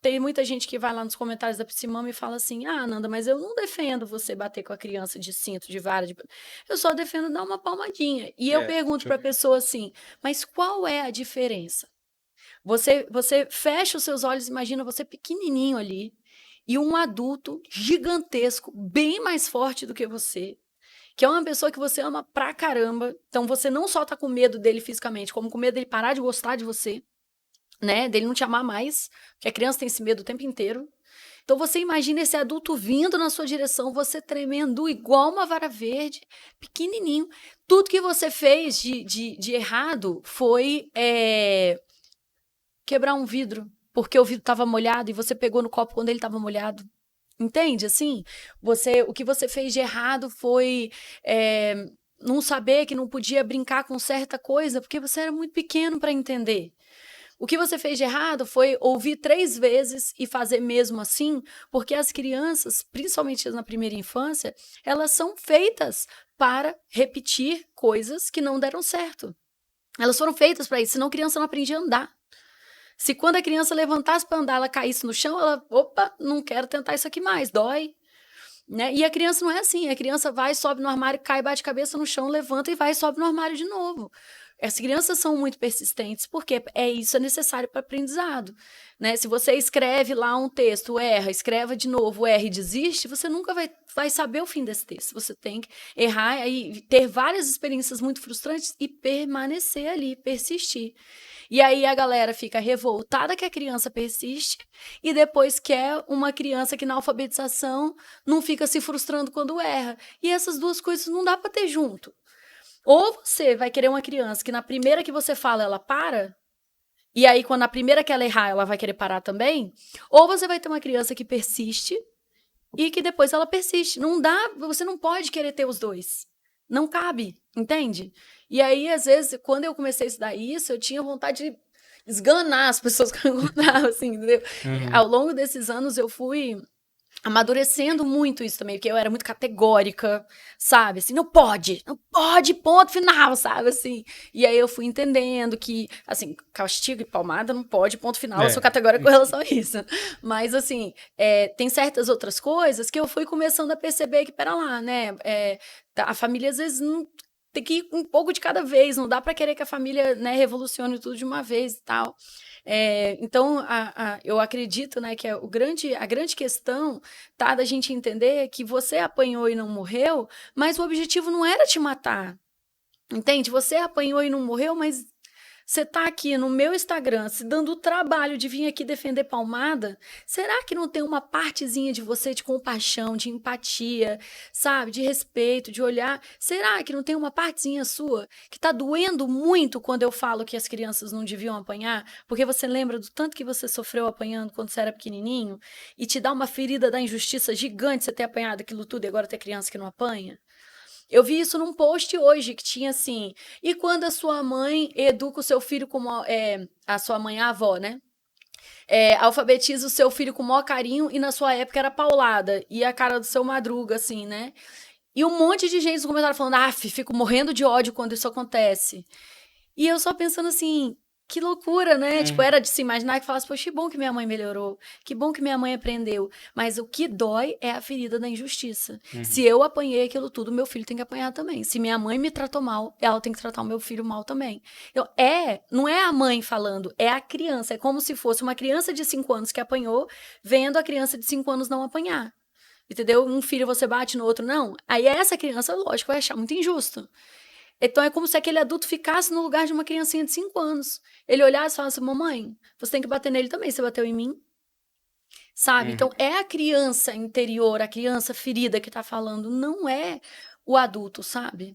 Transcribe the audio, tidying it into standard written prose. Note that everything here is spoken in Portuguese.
tem muita gente que vai lá nos comentários da Psimama e fala assim: ah, Nanda, mas eu não defendo você bater com a criança de cinto, de vara, eu só defendo dar uma palmadinha. E eu É, pergunto para a pessoa assim: mas qual é a diferença? Você fecha os seus olhos, imagina você pequenininho ali e um adulto gigantesco, bem mais forte do que você, que é uma pessoa que você ama pra caramba. Então você não só tá com medo dele fisicamente, como com medo dele parar de gostar de você, né? Dele não te amar mais, porque a criança tem esse medo o tempo inteiro. Então você imagina esse adulto vindo na sua direção, você tremendo igual uma vara verde, pequenininho. Tudo que você fez de errado foi quebrar um vidro, porque o vidro estava molhado e você pegou no copo quando ele estava molhado. Entende? Assim, o que você fez de errado foi não saber que não podia brincar com certa coisa, porque você era muito pequeno para entender. O que você fez de errado foi ouvir 3 vezes e fazer mesmo assim, porque as crianças, principalmente na primeira infância, elas são feitas para repetir coisas que não deram certo. Elas foram feitas para isso, senão a criança não aprende a andar. Se quando a criança levantasse para andar, ela caísse no chão, ela, opa, não quero tentar isso aqui mais, dói. Né? E a criança não é assim, a criança vai, sobe no armário, cai, bate a cabeça no chão, levanta e vai e sobe no armário de novo. As crianças são muito persistentes, porque isso é necessário para aprendizado. Né? Se você escreve lá um texto, erra, escreva de novo, erra e desiste, você nunca vai saber o fim desse texto. Você tem que errar e ter várias experiências muito frustrantes e permanecer ali, persistir. E aí a galera fica revoltada que a criança persiste e depois quer uma criança que na alfabetização não fica se frustrando quando erra. E essas duas coisas não dá para ter junto. Ou você vai querer uma criança que na primeira que você fala ela para, e aí quando na primeira que ela errar ela vai querer parar também, ou você vai ter uma criança que persiste e que depois ela persiste. Não dá, você não pode querer ter os dois. Não cabe, entende? E aí, às vezes, quando eu comecei a estudar isso, eu tinha vontade de esganar as pessoas que eu encontrava, assim, entendeu? uhum. Ao longo desses anos, eu fui amadurecendo muito isso também, porque eu era muito categórica, sabe? Assim, não pode, ponto final, sabe? Assim, e aí eu fui entendendo que, assim, castigo e palmada não pode, ponto final, eu sou É, categórica com relação a isso. Mas, assim, tem certas outras coisas que eu fui começando a perceber que, pera lá, né? A família, às vezes, não tem que ir um pouco de cada vez, não dá para querer que a família, né, revolucione tudo de uma vez e tal. Então, eu acredito, né, que a grande questão tá da gente entender que você apanhou e não morreu, mas o objetivo não era te matar. Entende? Você apanhou e não morreu, mas você tá aqui no meu Instagram se dando o trabalho de vir aqui defender palmada. Será que não tem uma partezinha de você de compaixão, de empatia, sabe? De respeito, de olhar? Será que não tem uma partezinha sua que tá doendo muito quando eu falo que as crianças não deviam apanhar? Porque você lembra do tanto que você sofreu apanhando quando você era pequenininho e te dá uma ferida da injustiça gigante você ter apanhado aquilo tudo e agora ter criança que não apanha? Eu vi isso num post hoje que tinha assim: e quando a sua mãe educa o seu filho como a sua mãe, a avó, né? Alfabetiza o seu filho com o maior carinho e na sua época era paulada. E a cara do seu Madruga, assim, né? E um monte de gente nos comentários falando: fico morrendo de ódio quando isso acontece. E eu só pensando assim, que loucura, né? Tipo, uhum, era de se imaginar que falasse, poxa, que bom que minha mãe melhorou, que bom que minha mãe aprendeu. Mas o que dói é a ferida da injustiça. Se uhum. eu apanhei aquilo tudo, meu filho tem que apanhar também. Se minha mãe me tratou mal, ela tem que tratar o meu filho mal também. Então, não é a mãe falando, é a criança. É como se fosse uma criança de 5 anos que apanhou, vendo a criança de 5 anos não apanhar. Entendeu? Um filho você bate no outro, não. Aí essa criança, lógico, vai achar muito injusto. Então é como se aquele adulto ficasse no lugar de uma criancinha de 5 anos. Ele olhasse e falasse: mamãe, você tem que bater nele também, você bateu em mim. Sabe? Uhum. Então é a criança interior, a criança ferida que tá falando, não é o adulto, sabe?